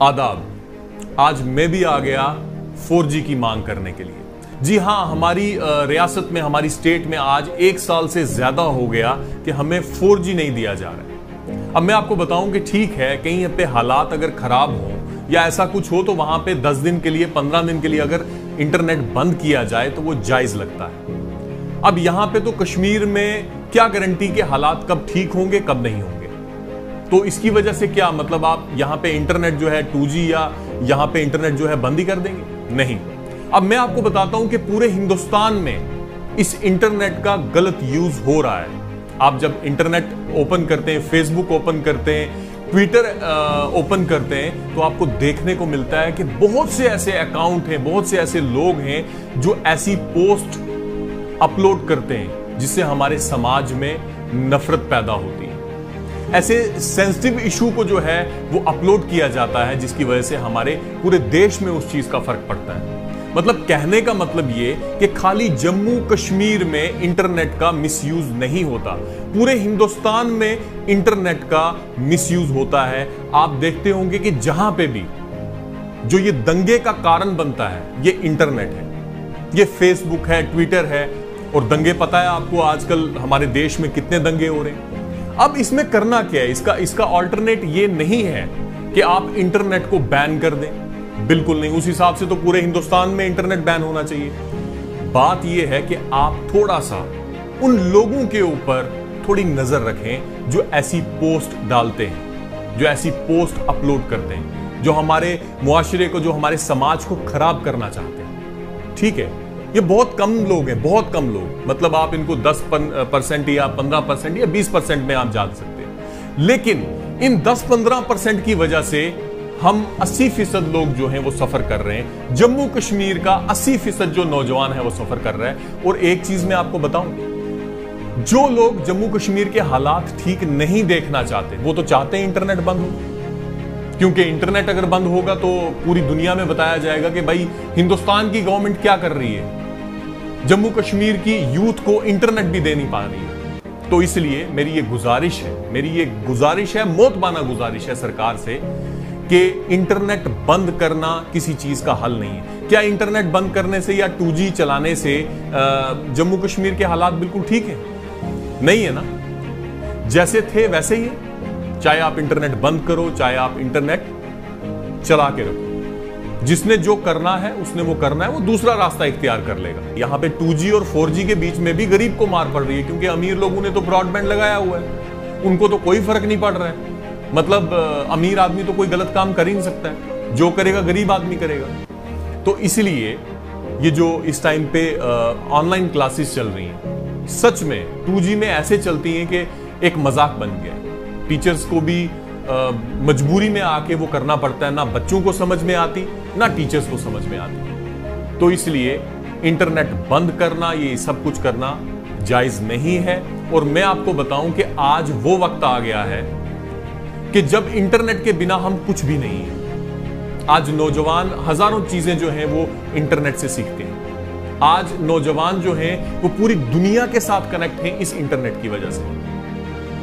आदाब। आज मैं भी आ गया 4G की मांग करने के लिए। जी हां, हमारी रियासत में, हमारी स्टेट में आज 1 साल से ज्यादा हो गया कि हमें 4G नहीं दिया जा रहा है। अब मैं आपको बताऊं कि ठीक है, कहीं पे हालात अगर खराब हो या ऐसा कुछ हो तो वहां पे 10 दिन के लिए, 15 दिन के लिए अगर इंटरनेट बंद किया जाए तो वो जायज लगता है। अब यहां पे तो कश्मीर में क्या गारंटी के हालात कब ठीक होंगे कब नहीं होंगे, तो इसकी वजह से क्या मतलब आप यहां पे इंटरनेट जो है 2G या यहां पे इंटरनेट जो है बंद ही कर देंगे? नहीं। अब मैं आपको बताता हूं कि पूरे हिंदुस्तान में इस इंटरनेट का गलत यूज हो रहा है। आप जब इंटरनेट ओपन करते हैं, फेसबुक ओपन करते हैं, ट्विटर ओपन करते हैं, तो आपको देखने को मिलता है कि बहुत से ऐसे अकाउंट हैं, बहुत से ऐसे लोग हैं जो ऐसी पोस्ट अपलोड करते हैं जिससे हमारे समाज में नफरत पैदा होती है। ऐसे सेंसिटिव इशू को जो है वो अपलोड किया जाता है जिसकी वजह से हमारे पूरे देश में उस चीज का फर्क पड़ता है। मतलब कहने का मतलब ये कि खाली जम्मू कश्मीर में इंटरनेट का मिसयूज नहीं होता, पूरे हिंदुस्तान में इंटरनेट का मिसयूज होता है। आप देखते होंगे कि जहां पे भी जो ये दंगे का कारण बनता है ये इंटरनेट है, ये फेसबुक है, ट्विटर है। और दंगे, पता है आपको आजकल हमारे देश में कितने दंगे हो रहे हैं। अब इसमें करना क्या है? इसका ऑल्टरनेट ये नहीं है कि आप इंटरनेट को बैन कर दें, बिल्कुल नहीं। उस हिसाब से तो पूरे हिंदुस्तान में इंटरनेट बैन होना चाहिए। बात यह है कि आप थोड़ा सा उन लोगों के ऊपर थोड़ी नजर रखें जो ऐसी पोस्ट डालते हैं, जो ऐसी पोस्ट अपलोड करते हैं, जो हमारे मुआशरे को, जो हमारे समाज को खराब करना चाहते हैं। ठीक है, ये बहुत कम लोग हैं, बहुत कम लोग। मतलब आप इनको 10% या 15% या 20% में आप जान सकते हैं, लेकिन इन 10-15% की वजह से हम 80% लोग जो हैं वो सफर कर रहे हैं। जम्मू कश्मीर का 80% जो नौजवान है वो सफर कर रहा है। और एक चीज मैं आपको बताऊं, जो लोग जम्मू कश्मीर के हालात ठीक नहीं देखना चाहते, वो तो चाहते हैं इंटरनेट बंद हो, क्योंकि इंटरनेट अगर बंद होगा तो पूरी दुनिया में बताया जाएगा कि भाई हिंदुस्तान की गवर्नमेंट क्या कर रही है, जम्मू कश्मीर की यूथ को इंटरनेट भी दे नहीं पा रही है। तो इसलिए मेरी ये गुजारिश है, मौतबाना गुजारिश है सरकार से कि इंटरनेट बंद करना किसी चीज का हल नहीं है। क्या इंटरनेट बंद करने से या 2G चलाने से जम्मू कश्मीर के हालात बिल्कुल ठीक है? नहीं है ना, जैसे थे वैसे ही है। चाहे आप इंटरनेट बंद करो, चाहे आप इंटरनेट चला के रखो, जिसने जो करना है उसने वो करना है, वो दूसरा रास्ता इख्तियार कर लेगा। यहां पे 2G और 4G के बीच में भी गरीब को मार पड़ रही है, क्योंकि अमीर लोगों ने तो ब्रॉडबैंड लगाया हुआ है, उनको तो कोई फर्क नहीं पड़ रहा है। मतलब अमीर आदमी तो कोई गलत काम कर ही नहीं सकता है, जो करेगा गरीब आदमी करेगा। तो इसलिए ये जो इस टाइम पे ऑनलाइन क्लासेस चल रही हैं, सच में 2G में ऐसे चलती हैं कि एक मजाक बन गया है। टीचर्स को भी मजबूरी में आके वो करना पड़ता है, ना बच्चों को समझ में आती, ना टीचर्स को समझ में आती। तो इसलिए इंटरनेट बंद करना, ये सब कुछ करना जायज नहीं है। और मैं आपको बताऊं कि आज वो वक्त आ गया है कि जब इंटरनेट के बिना हम कुछ भी नहीं है। आज नौजवान हजारों चीजें जो हैं वो इंटरनेट से सीखते हैं। आज नौजवान जो हैं वो पूरी दुनिया के साथ कनेक्ट हैं इस इंटरनेट की वजह से।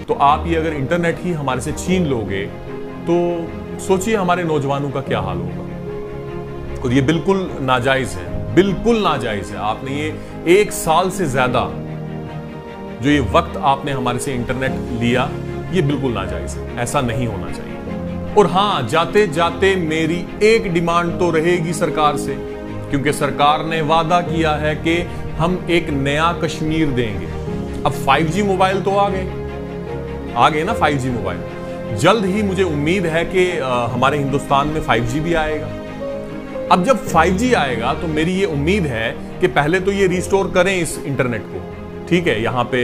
तो आप ये अगर इंटरनेट ही हमारे से छीन लोगे तो सोचिए हमारे नौजवानों का क्या हाल होगा। और ये बिल्कुल नाजायज है, बिल्कुल नाजायज है। आपने ये 1 साल से ज्यादा जो ये वक्त आपने हमारे से इंटरनेट लिया, ये बिल्कुल नाजायज है, ऐसा नहीं होना चाहिए। और हां, जाते जाते मेरी एक डिमांड तो रहेगी सरकार से, क्योंकि सरकार ने वादा किया है कि हम एक नया कश्मीर देंगे। अब 5G मोबाइल तो आ गए ना, 5G मोबाइल जल्द ही मुझे उम्मीद है कि हमारे हिंदुस्तान में 5G भी आएगा। अब जब 5G आएगा तो मेरी ये उम्मीद है कि पहले तो ये रिस्टोर करें इस इंटरनेट को, ठीक है, यहाँ पे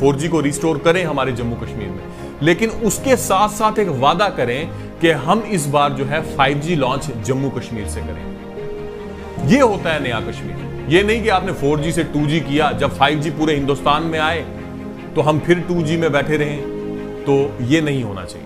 4G को रिस्टोर करें हमारे जम्मू कश्मीर में, लेकिन उसके साथ साथ एक वादा करें कि हम इस बार जो है 5G लॉन्च जम्मू कश्मीर से करें। ये होता है नया कश्मीर। ये नहीं कि आपने 4G से 2G किया, जब 5G पूरे हिंदुस्तान में आए तो हम फिर 2G में बैठे रहें। तो ये नहीं होना चाहिए।